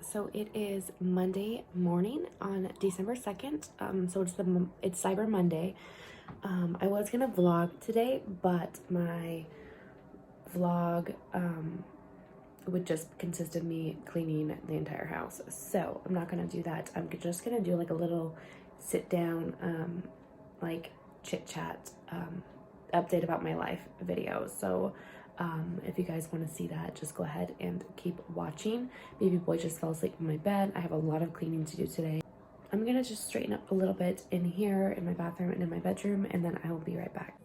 So it is Monday morning on December 2nd. So it's Cyber Monday. I was gonna vlog today, but my vlog would just consist of me cleaning the entire house. So I'm not gonna do that. I'm just gonna do like a little sit down, like chit chat, update about my life video. So if you guys want to see that, just go ahead and keep watching. Baby boy just fell asleep in my bed. I have a lot of cleaning to do today. I'm gonna just straighten up a little bit in here, in my bathroom and in my bedroom, and then I will be right back.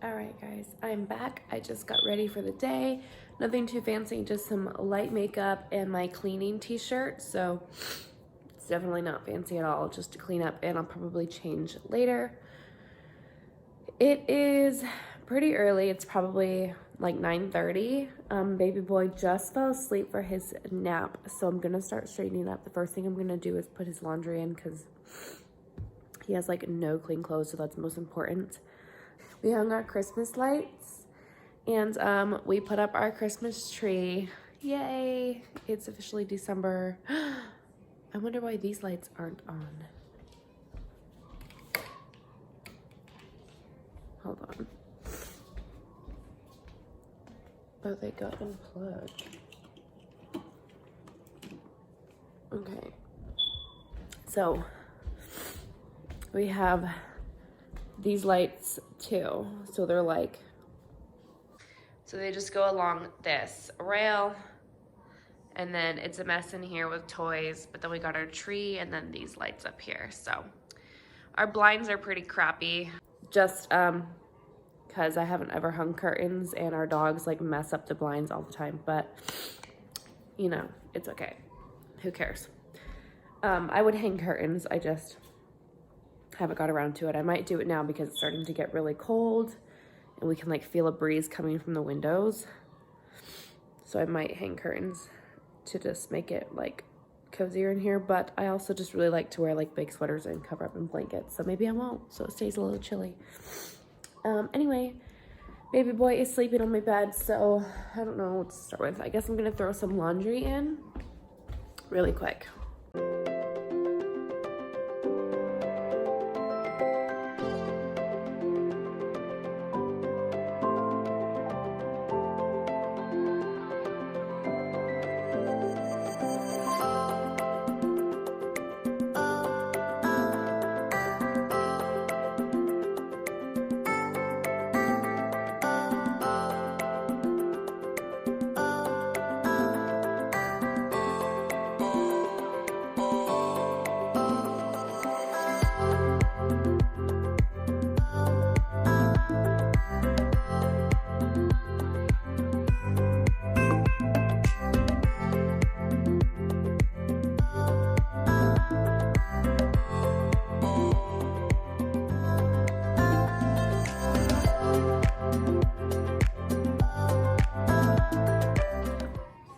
All right, guys, I'm back. I just got ready for the day. Nothing too fancy, just some light makeup and my cleaning t-shirt. So it's definitely not fancy at all, just to clean up, and I'll probably change later. It is pretty early. It's probably like 9:30. Baby boy just fell asleep for his nap, so I'm gonna start straightening up. The first thing I'm gonna do is put his laundry in because he has like no clean clothes, so that's most important. We hung our Christmas lights and we put up our Christmas tree. Yay! It's officially December. I wonder why these lights aren't on. Hold on. Oh, they got unplugged. Okay. So we have these lights too. So they're like, so they just go along this rail, and then it's a mess in here with toys, but then we got our tree and then these lights up here. So our blinds are pretty crappy. Just because I haven't ever hung curtains and our dogs like mess up the blinds all the time, but you know, it's okay. Who cares? I would hang curtains. I just haven't got around to it. I might do it now because it's starting to get really cold and we can like feel a breeze coming from the windows. So I might hang curtains to just make it like cozier in here, but I also just really like to wear like big sweaters and cover up in blankets, so maybe I won't, so it stays a little chilly. Anyway, baby boy is sleeping on my bed, so I don't know what to start with. I guess I'm gonna throw some laundry in really quick.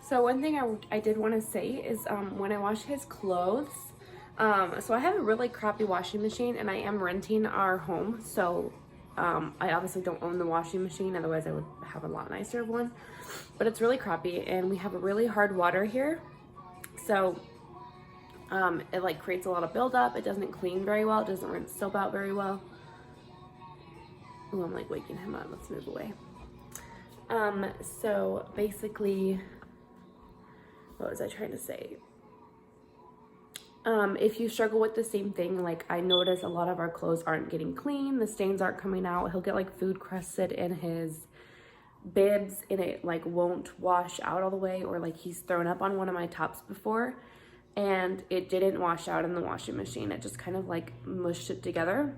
So one thing I did want to say is when I wash his clothes, so I have a really crappy washing machine and I am renting our home, so I obviously don't own the washing machine, otherwise I would have a lot nicer one, but it's really crappy and we have a really hard water here, so it like creates a lot of buildup. It doesn't clean very well, it doesn't rinse soap out very well. Oh, I'm like waking him up, let's move away. So basically, what was I trying to say? If you struggle with the same thing, like I notice a lot of our clothes aren't getting clean, the stains aren't coming out, he'll get like food crusted in his bibs and it like won't wash out all the way, or like he's thrown up on one of my tops before and it didn't wash out in the washing machine, it just kind of like mushed it together.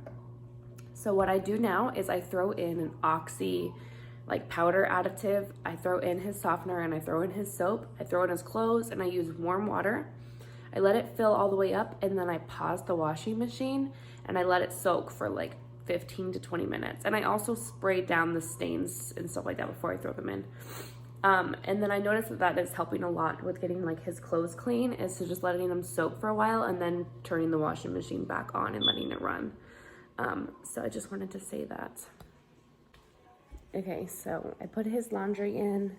So what I do now is I throw in an oxy like powder additive, I throw in his softener and I throw in his soap, I throw in his clothes, and I use warm water. I let it fill all the way up and then I pause the washing machine and I let it soak for like 15 to 20 minutes. And I also spray down the stains and stuff like that before I throw them in. And then I noticed that is helping a lot with getting like his clothes clean, is to just letting them soak for a while and then turning the washing machine back on and letting it run. So I just wanted to say that. Okay, so I put his laundry in.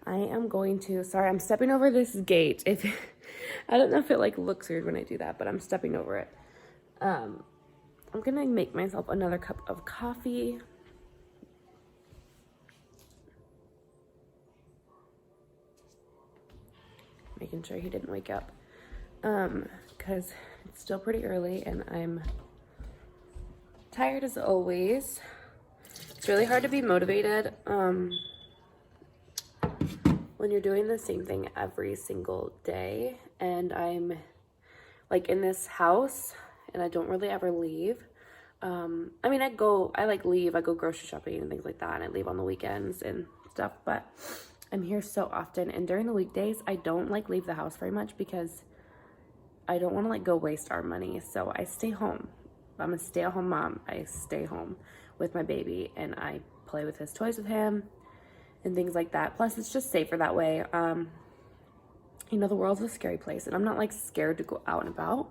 I am going to, sorry, I'm stepping over this gate. If I don't know if it like looks weird when I do that, but I'm stepping over it. I'm gonna make myself another cup of coffee. Making sure he didn't wake up. Because it's still pretty early and I'm tired as always. It's really hard to be motivated when you're doing the same thing every single day. And I'm like in this house and I don't really ever leave. I mean, I go grocery shopping and things like that, and I leave on the weekends and stuff, but I'm here so often. And during the weekdays, I don't like leave the house very much because I don't want to like go waste our money. So I stay home. I'm a stay-at-home mom. I stay home with my baby and I play with his toys with him and things like that. Plus, it's just safer that way. You know, the world's a scary place and I'm not like scared to go out and about.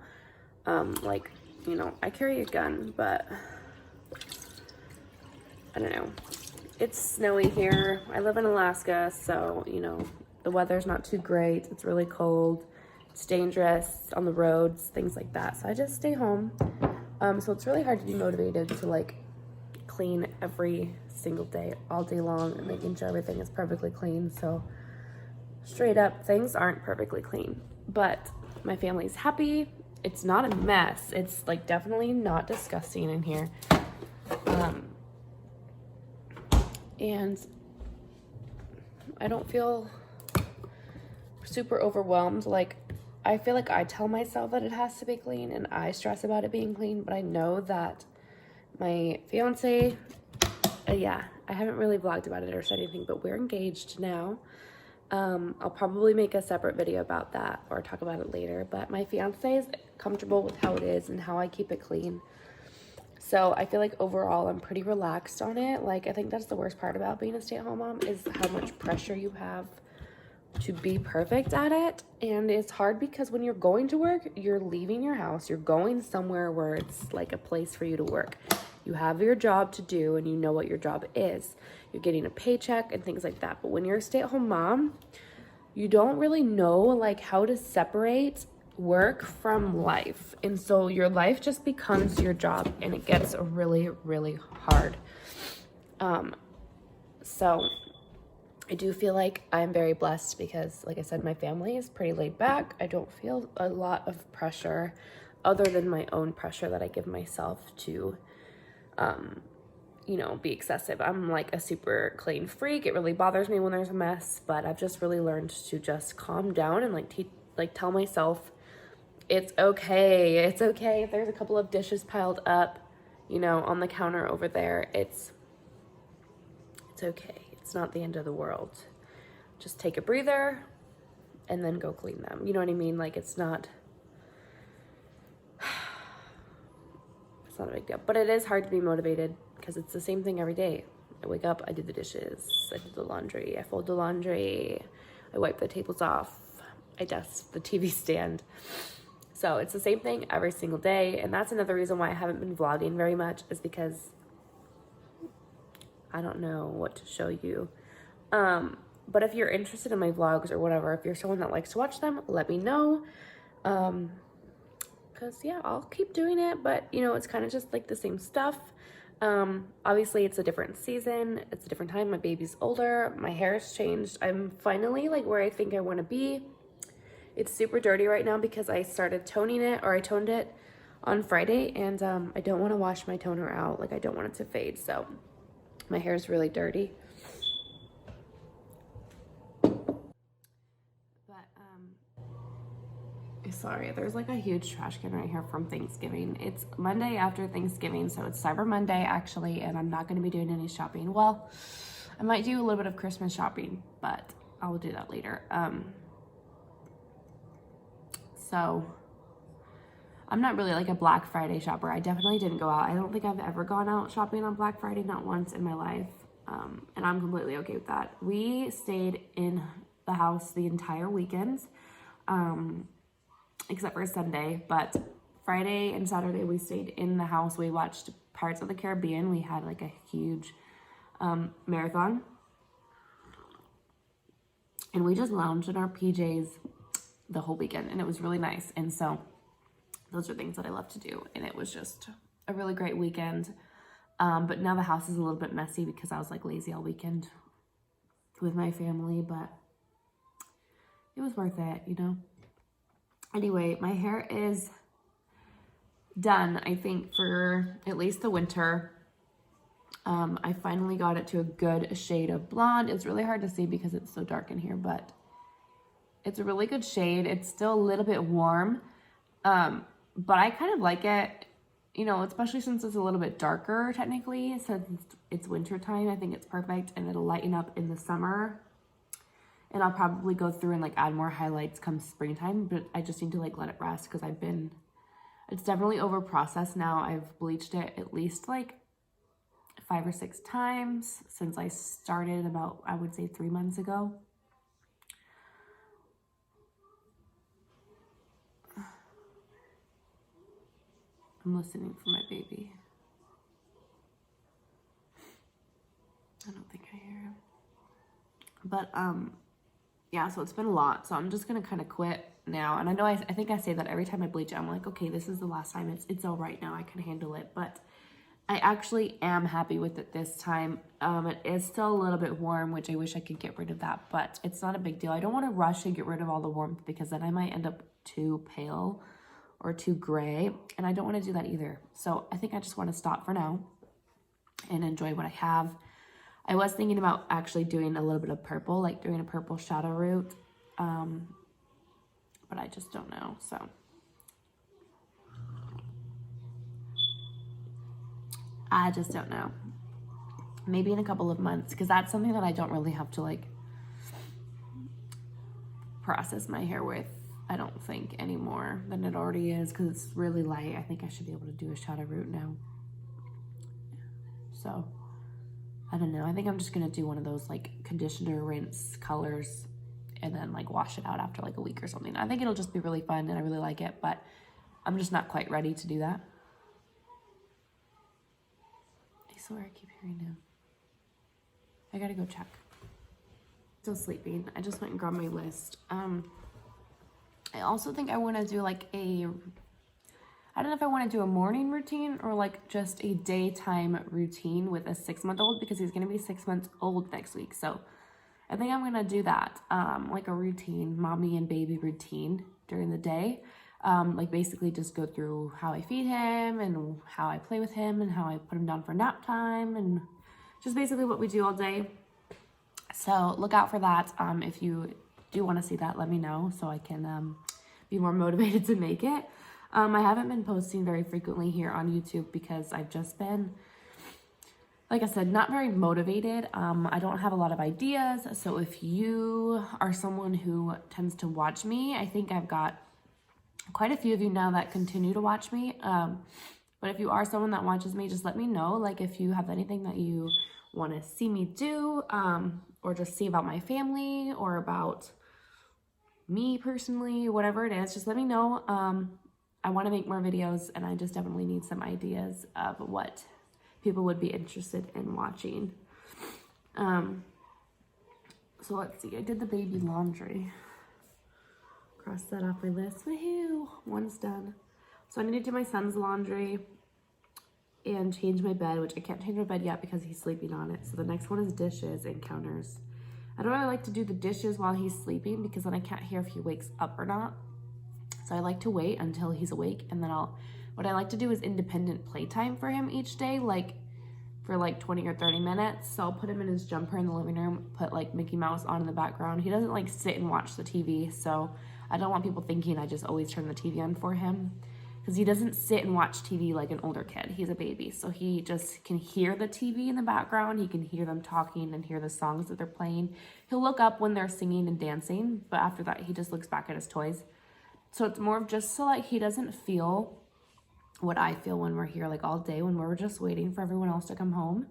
Like, you know, I carry a gun, but I don't know. It's snowy here. I live in Alaska, so, you know, the weather's not too great. It's really cold. It's dangerous on the roads, things like that. So I just stay home. So it's really hard to be motivated to like clean every single day, all day long, and making sure everything is perfectly clean. So straight up, things aren't perfectly clean, but my family's happy. It's not a mess. It's like definitely not disgusting in here. And I don't feel super overwhelmed. Like, I feel like I tell myself that it has to be clean and I stress about it being clean, but I know that my fiance, yeah, I haven't really vlogged about it or said anything, but we're engaged now. I'll probably make a separate video about that or talk about it later, but my fiance is comfortable with how it is and how I keep it clean. So I feel like overall I'm pretty relaxed on it. Like, I think that's the worst part about being a stay-at-home mom is how much pressure you have to be perfect at it. And it's hard because when you're going to work, you're leaving your house, you're going somewhere where it's like a place for you to work. You have your job to do and you know what your job is. You're getting a paycheck and things like that. But when you're a stay-at-home mom, you don't really know like how to separate work from life. And so your life just becomes your job and it gets really, really hard. So I do feel like I'm very blessed because, like I said, my family is pretty laid back. I don't feel a lot of pressure other than my own pressure that I give myself to, you know, be excessive. I'm like a super clean freak. It really bothers me when there's a mess, but I've just really learned to just calm down and like tell myself it's okay. It's okay if there's a couple of dishes piled up, you know, on the counter over there. It's okay. It's not the end of the world. Just take a breather and then go clean them. You know what I mean? Like, it's not a big deal, but it is hard to be motivated because it's the same thing every day. I wake up, I do the dishes, I do the laundry, I fold the laundry, I wipe the tables off, I dust the TV stand. So it's the same thing every single day. And that's another reason why I haven't been vlogging very much, is because I don't know what to show you. But if you're interested in my vlogs or whatever, if you're someone that likes to watch them, let me know. Because yeah, I'll keep doing it, but you know, it's kind of just like the same stuff. Obviously it's a different season, it's a different time, my baby's older, my hair has changed. I'm finally like where I think I want to be. It's super dirty right now because I started toning it, or I toned it on Friday, and I don't want to wash my toner out. Like, I don't want it to fade, so my hair is really dirty. But sorry, there's like a huge trash can right here from Thanksgiving. It's Monday after Thanksgiving, so it's Cyber Monday actually, and I'm not going to be doing any shopping. Well, I might do a little bit of Christmas shopping, but I will do that later. So I'm not really like a Black Friday shopper. I definitely didn't go out. I don't think I've ever gone out shopping on Black Friday, not once in my life. And I'm completely okay with that. We stayed in the house the entire weekend, except for Sunday, but Friday and Saturday we stayed in the house. We watched Pirates of the Caribbean. We had like a huge marathon. And we just lounged in our PJs the whole weekend, and it was really nice. And so those are things that I love to do, and it was just a really great weekend. But now the house is a little bit messy because I was like lazy all weekend with my family, but it was worth it, you know. Anyway, my hair is done, I think, for at least the winter. I finally got it to a good shade of blonde. It's really hard to see because it's so dark in here, but it's a really good shade. It's still a little bit warm, but I kind of like it, you know, especially since it's a little bit darker technically, since it's winter time. I think it's perfect, and it'll lighten up in the summer. And I'll probably go through and like add more highlights come springtime, but I just need to like let it rest because it's definitely over processed now. I've bleached it at least like 5 or 6 times since I started about, I would say 3 months ago. I'm listening for my baby. I don't think I hear him. But, yeah, so it's been a lot. So I'm just going to kind of quit now. And I know I think I say that every time I bleach it. I'm like, okay, this is the last time. It's all right now. I can handle it. But I actually am happy with it this time. It is still a little bit warm, which I wish I could get rid of that. But it's not a big deal. I don't want to rush and get rid of all the warmth because then I might end up too pale or too gray. And I don't want to do that either. So I think I just want to stop for now and enjoy what I have. I was thinking about actually doing a little bit of purple, like doing a purple shadow root, but I just don't know, so. I just don't know. Maybe in a couple of months, because that's something that I don't really have to like process my hair with, I don't think, anymore than it already is, because it's really light. I think I should be able to do a shadow root now. So. I don't know. I think I'm just going to do one of those like conditioner, rinse, colors, and then like wash it out after like a week or something. I think it'll just be really fun and I really like it, but I'm just not quite ready to do that. I swear I keep hearing him. I gotta go check. Still sleeping. I just went and grabbed my list. I also think I want to do like I don't know if I want to do a morning routine or like just a daytime routine with a 6-month-old, because he's going to be 6 months old next week. So I think I'm going to do that, like a routine, mommy and baby routine during the day. Like basically just go through how I feed him and how I play with him and how I put him down for nap time and just basically what we do all day. So look out for that. If you do want to see that, let me know so I can be more motivated to make it. I haven't been posting very frequently here on YouTube because I've just been, like I said, not very motivated. I don't have a lot of ideas. So if you are someone who tends to watch me, I think I've got quite a few of you now that continue to watch me. But if you are someone that watches me, just let me know. Like if you have anything that you want to see me do, or just see about my family or about me personally, whatever it is, just let me know. I want to make more videos, and I just definitely need some ideas of what people would be interested in watching. So let's see. I did the baby laundry. Cross that off my list. Woohoo! One's done. So I need to do my son's laundry and change my bed, which I can't change my bed yet because he's sleeping on it. So the next one is dishes and counters. I don't really like to do the dishes while he's sleeping because then I can't hear if he wakes up or not. So I like to wait until he's awake, and then what I like to do is independent playtime for him each day, like for like 20 or 30 minutes. So I'll put him in his jumper in the living room, put like Mickey Mouse on in the background. He doesn't like sit and watch the TV, so I don't want people thinking I just always turn the TV on for him, because he doesn't sit and watch TV like an older kid. He's a baby, so he just can hear the TV in the background. He can hear them talking and hear the songs that they're playing. He'll look up when they're singing and dancing, but after that, he just looks back at his toys. So it's more of just so like he doesn't feel what I feel when we're here like all day, when we're just waiting for everyone else to come home.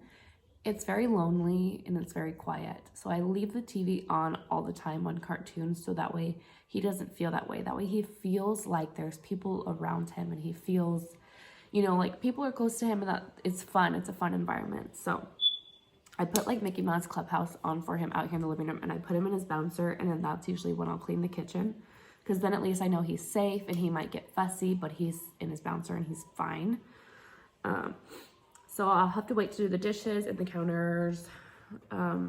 It's very lonely and it's very quiet. So I leave the TV on all the time on cartoons, so that way he doesn't feel that way. That way he feels like there's people around him, and he feels, you know, like people are close to him, and that it's fun. It's a fun environment. So I put like Mickey Mouse Clubhouse on for him out here in the living room, and I put him in his bouncer, and then that's usually when I'll clean the kitchen, because then at least I know he's safe, and he might get fussy, but he's in his bouncer and he's fine. So I'll have to wait to do the dishes and the counters. I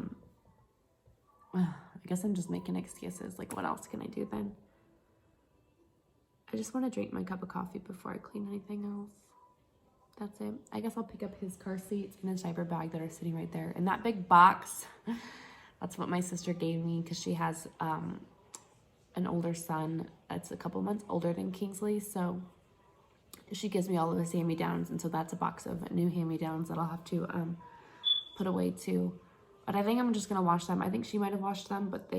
guess I'm just making excuses. Like, what else can I do then? I just want to drink my cup of coffee before I clean anything else. That's it. I guess I'll pick up his car seats and his diaper bag that are sitting right there. And that big box, that's what my sister gave me, because she has an older son that's a couple months older than Kingsley. So she gives me all of his hand-me-downs. And so that's a box of new hand-me-downs that I'll have to put away too. But I think I'm just going to wash them. I think she might have washed them, but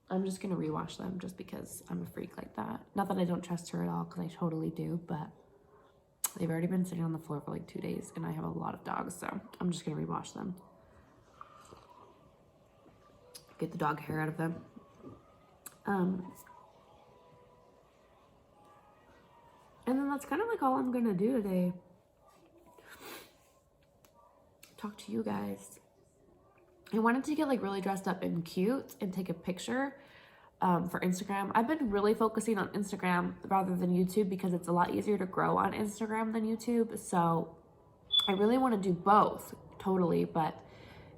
I'm just going to rewash them just because I'm a freak like that. Not that I don't trust her at all, because I totally do, but they've already been sitting on the floor for like 2 days, and I have a lot of dogs, so I'm just going to rewash them. Get the dog hair out of them. And then that's kind of like all I'm going to do today. Talk to you guys. I wanted to get like really dressed up and cute and take a picture for Instagram. I've been really focusing on Instagram rather than YouTube, because it's a lot easier to grow on Instagram than YouTube. So I really want to do both, totally. But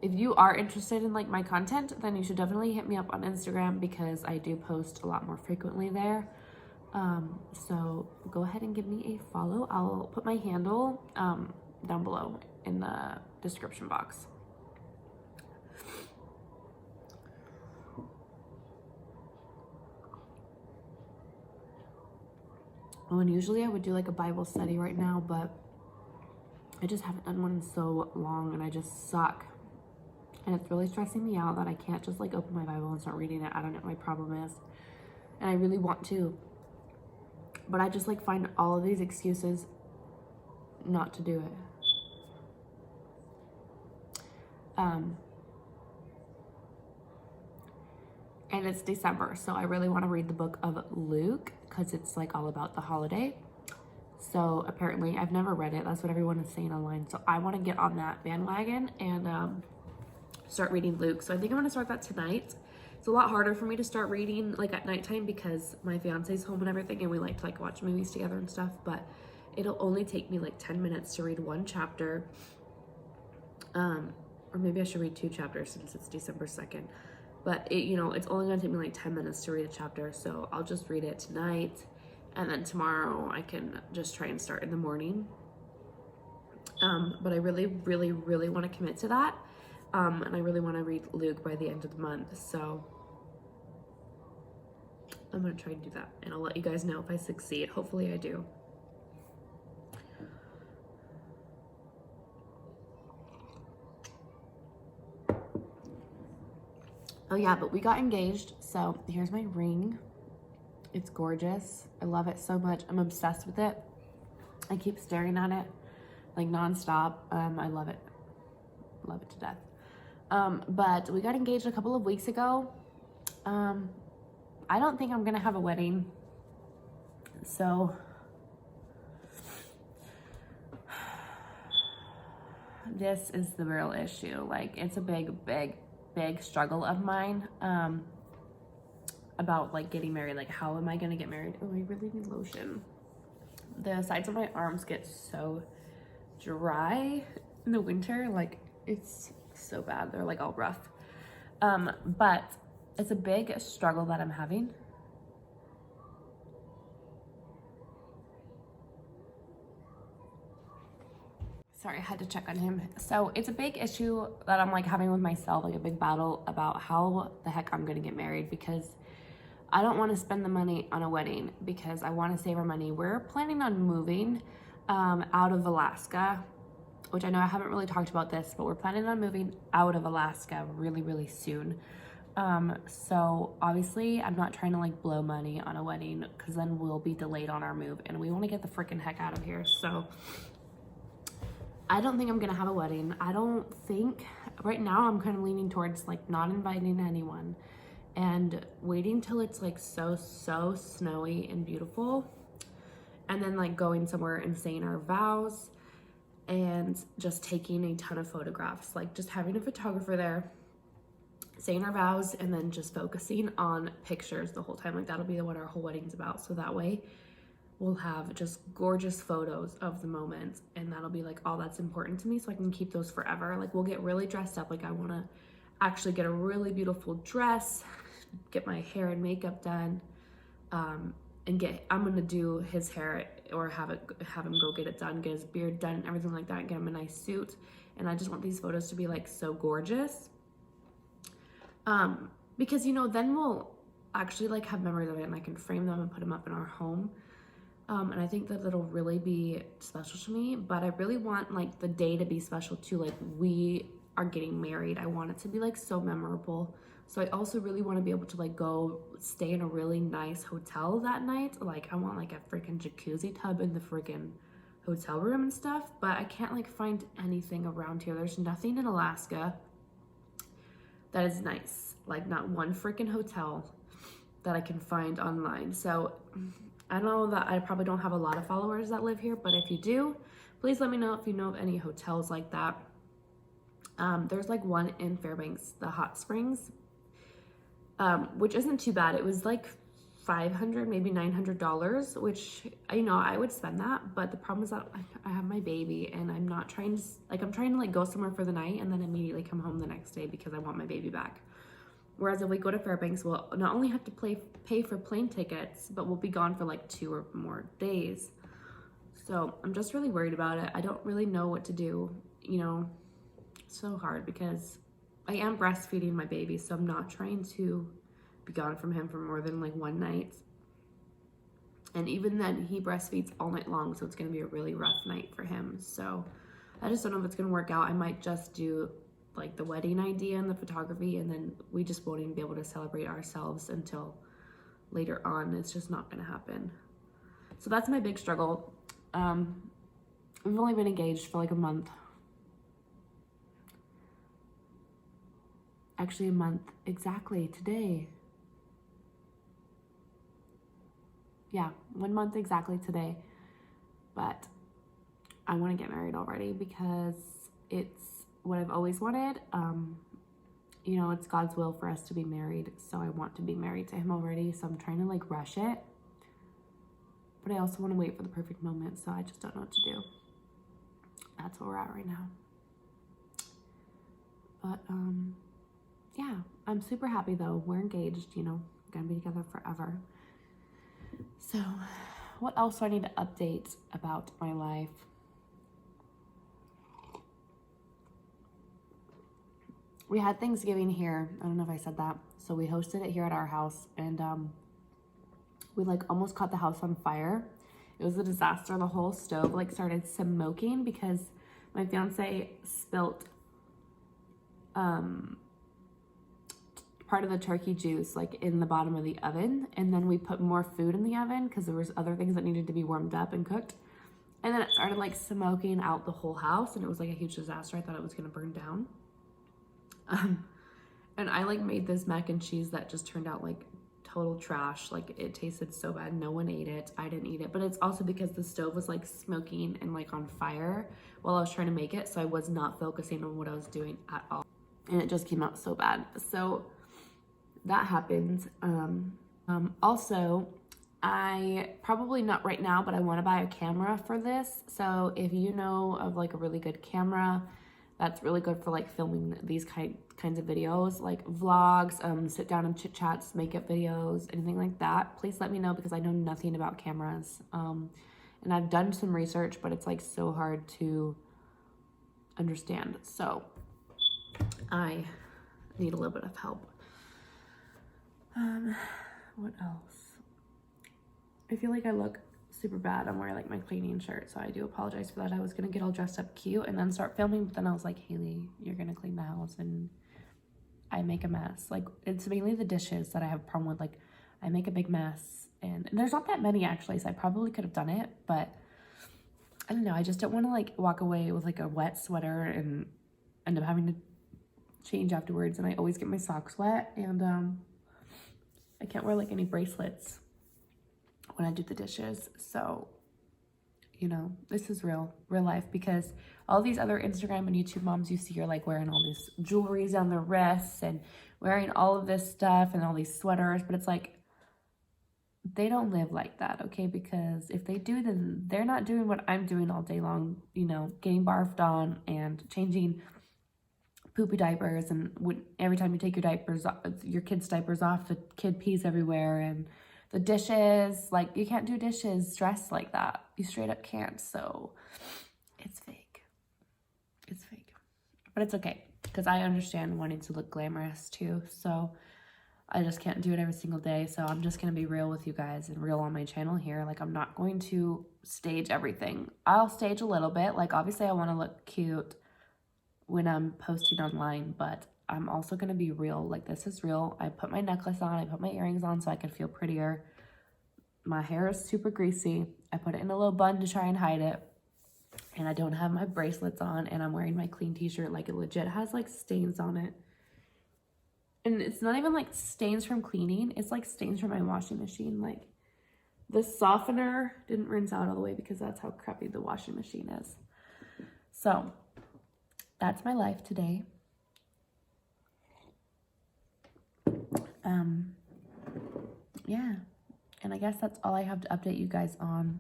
if you are interested in like my content, then you should definitely hit me up on Instagram, because I do post a lot more frequently there. So go ahead and give me a follow. I'll put my handle down below in the description box. Oh, and usually I would do like a Bible study right now, but I just haven't done one in so long, and I just suck. And it's really stressing me out that I can't just like open my Bible and start reading it. I don't know what my problem is. And I really want to. But I just like find all of these excuses not to do it. And it's December, so I really want to read the book of Luke, because it's like all about the holiday. So apparently I've never read it. That's what everyone is saying online. So I want to get on that bandwagon and start reading Luke. So I think I'm going to start that tonight. It's a lot harder for me to start reading like at nighttime, because my fiance's home and everything, and we like to like watch movies together and stuff. But it'll only take me like 10 minutes to read one chapter. Or maybe I should read 2 chapters since it's December 2nd. But it's only gonna take me like 10 minutes to read a chapter. So I'll just read it tonight, and then tomorrow I can just try and start in the morning. But I really, really, really want to commit to that. And I really want to read Luke by the end of the month. So I'm gonna try and do that, and I'll let you guys know if I succeed. Hopefully I do. Oh yeah, but we got engaged, so here's my ring. It's gorgeous. I love it so much. I'm obsessed with it. I keep staring at it like nonstop. I love it. Love it to death. But we got engaged a couple of weeks ago. I don't think I'm gonna have a wedding. So this is the real issue. Like, it's a big struggle of mine about like getting married. Like, how am I gonna get married? Oh, I really need lotion. The sides of my arms get so dry in the winter. Like, it's so bad. They're like all rough. But it's a big struggle that I'm having. Sorry, I had to check on him. So it's a big issue that I'm like having with myself, like a big battle about how the heck I'm gonna get married, because I don't want to spend the money on a wedding, because I want to save our money. We're planning on moving out of Alaska, which I know I haven't really talked about this, but we're planning on moving out of Alaska really, really soon. So obviously I'm not trying to like blow money on a wedding, because then we'll be delayed on our move, and we want to get the freaking heck out of here. So I don't think I'm gonna have a wedding. I don't think, right now I'm kind of leaning towards like not inviting anyone and waiting till it's like so snowy and beautiful, and then like going somewhere and saying our vows, and just taking a ton of photographs, like just having a photographer there, saying our vows, and then just focusing on pictures the whole time. Like that'll be what our whole wedding's about. So that way we'll have just gorgeous photos of the moment, and that'll be like all that's important to me, so I can keep those forever. Like we'll get really dressed up. Like I want to actually get a really beautiful dress, get my hair and makeup done, and I'm gonna do his hair, or have him go get it done, get his beard done, everything like that, get him a nice suit. And I just want these photos to be like so gorgeous, because you know, then we'll actually like have memories of it, and I can frame them and put them up in our home. And I think that it'll really be special to me. But I really want like the day to be special too. Like we are getting married, I want it to be like so memorable. So I also really want to be able to like go stay in a really nice hotel that night. Like I want like a freaking jacuzzi tub in the freaking hotel room and stuff, but I can't like find anything around here. There's nothing in Alaska that is nice. Like not one freaking hotel that I can find online. So I know that I probably don't have a lot of followers that live here, but if you do, please let me know if you know of any hotels like that. There's like one in Fairbanks, the Hot Springs, which isn't too bad. It was like $500, maybe $900, which, you know, I would spend that. But the problem is that I have my baby, and I'm not trying to, like, I'm trying to like go somewhere for the night and then immediately come home the next day because I want my baby back. Whereas if we go to Fairbanks, we'll not only have to pay for plane tickets, but we'll be gone for like 2 or more days. So I'm just really worried about it. I don't really know what to do, you know. It's so hard because I am breastfeeding my baby, so I'm not trying to be gone from him for more than like one night. And even then, he breastfeeds all night long, so it's gonna be a really rough night for him. So I just don't know if it's gonna work out. I might just do like the wedding idea and the photography, and then we just won't even be able to celebrate ourselves until later on. It's just not gonna happen. So that's my big struggle. We've only been engaged for like a month. Actually a month exactly today. Yeah, 1 month exactly today. But I want to get married already because it's what I've always wanted. You know, it's God's will for us to be married, so I want to be married to him already. So I'm trying to like rush it, but I also want to wait for the perfect moment. So I just don't know what to do. That's where we're at right now. But yeah, I'm super happy though. We're engaged, you know, gonna be together forever. So what else do I need to update about my life? We had Thanksgiving here. I don't know if I said that. So we hosted it here at our house, and we like almost caught the house on fire. It was a disaster. The whole stove like started smoking because my fiance spilt part of the turkey juice like in the bottom of the oven, and then we put more food in the oven because there was other things that needed to be warmed up and cooked, and then it started like smoking out the whole house, and it was like a huge disaster. I thought it was gonna burn down. And I like made this mac and cheese that just turned out like total trash. Like it tasted so bad. No one ate it. I didn't eat it, but it's also because the stove was like smoking and like on fire while I was trying to make it, so I was not focusing on what I was doing at all, and it just came out so bad. So that happened. Also, I probably not right now, but I want to buy a camera for this. So if you know of like a really good camera that's really good for like filming these kinds of videos, like vlogs, sit down and chit chats, makeup videos, anything like that, please let me know because I know nothing about cameras. And I've done some research, but it's like so hard to understand. So I need a little bit of help. What else? I feel like I look super bad. I'm wearing like my cleaning shirt, so I do apologize for that. I was gonna get all dressed up cute and then start filming, but then I was like, Haley, you're gonna clean the house and I make a mess. Like it's mainly the dishes that I have a problem with. Like I make a big mess, and there's not that many actually, so I probably could have done it, but I don't know. I just don't want to like walk away with like a wet sweater and end up having to change afterwards, and I always get my socks wet, and I can't wear like any bracelets when I do the dishes. So you know, this is real life, because all these other Instagram and YouTube moms you see are like wearing all these jewelries on their wrists and wearing all of this stuff and all these sweaters, but it's like, they don't live like that, okay? Because if they do, then they're not doing what I'm doing all day long, you know, getting barfed on and changing poopy diapers, and every time you take your diapers, your kids' diapers off, the kid pees everywhere, and the dishes, like, you can't do dishes dressed like that. You straight up can't. So it's fake. It's fake. But it's okay, because I understand wanting to look glamorous too. So I just can't do it every single day. So I'm just going to be real with you guys and real on my channel here. Like, I'm not going to stage everything. I'll stage a little bit. Like, obviously I want to look cute when I'm posting online, but I'm also going to be real. Like, this is real. I put my necklace on. I put my earrings on so I can feel prettier. My hair is super greasy. I put it in a little bun to try and hide it. And I don't have my bracelets on, and I'm wearing my clean t-shirt. Like, it legit has like stains on it. And it's not even like stains from cleaning. It's like stains from my washing machine. Like, the softener didn't rinse out all the way because that's how crappy the washing machine is. So that's my life today. Yeah. And I guess that's all I have to update you guys on.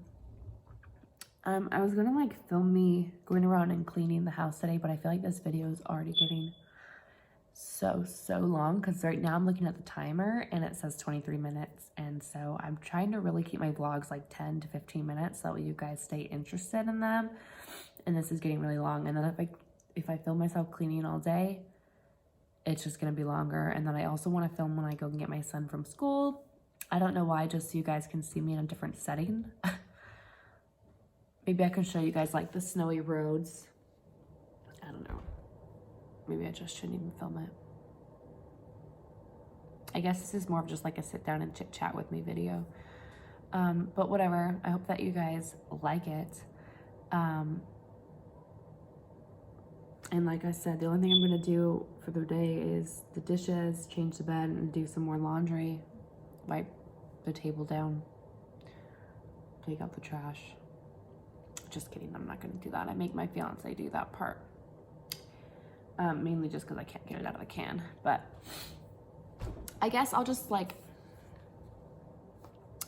I was gonna like film me going around and cleaning the house today, but I feel like this video is already getting so long, because right now I'm looking at the timer and it says 23 minutes, and so I'm trying to really keep my vlogs like 10 to 15 minutes so that you guys stay interested in them. And this is getting really long, and then if I film myself cleaning all day, it's just gonna be longer. And then I also want to film when I go and get my son from school. I don't know why, just so you guys can see me in a different setting. Maybe I can show you guys like the snowy roads. I don't know. Maybe I just shouldn't even film it. I guess this is more of just like a sit down and chit chat with me video. But whatever, I hope that you guys like it. And like I said, the only thing I'm gonna do for the day is the dishes, change the bed, and do some more laundry. Wipe the table down, take out the trash. Just kidding, I'm not gonna do that. I make my fiance do that part. Mainly just because I can't get it out of the can. But I guess I'll just like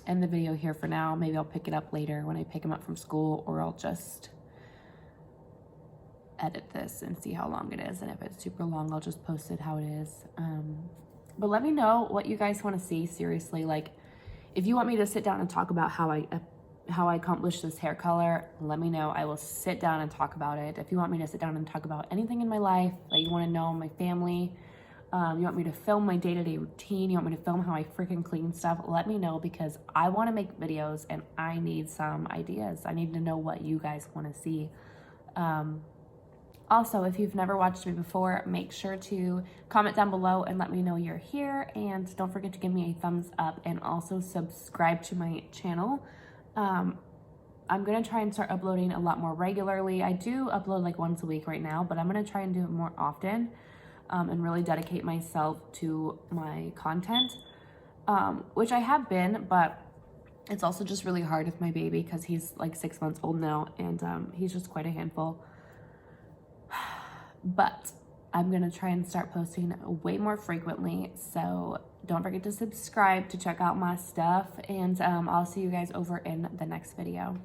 end the video here for now. Maybe I'll pick it up later when I pick him up from school, or I'll just edit this and see how long it is. And if it's super long, I'll just post it how it is. But let me know what you guys want to see. Seriously, like, if you want me to sit down and talk about how I accomplished this hair color, let me know. I will sit down and talk about it. If you want me to sit down and talk about anything in my life that you want to know, my family, you want me to film my day-to-day routine, you want me to film how I freaking clean stuff, let me know, because I want to make videos and I need some ideas. I need to know what you guys want to see. Also, if you've never watched me before, make sure to comment down below and let me know you're here. And don't forget to give me a thumbs up, and also subscribe to my channel. I'm going to try and start uploading a lot more regularly. I do upload like once a week right now, but I'm going to try and do it more often, and really dedicate myself to my content, which I have been, but it's also just really hard with my baby because he's like 6 months old now, and he's just quite a handful. But I'm going to try and start posting way more frequently. So don't forget to subscribe to check out my stuff. And I'll see you guys over in the next video.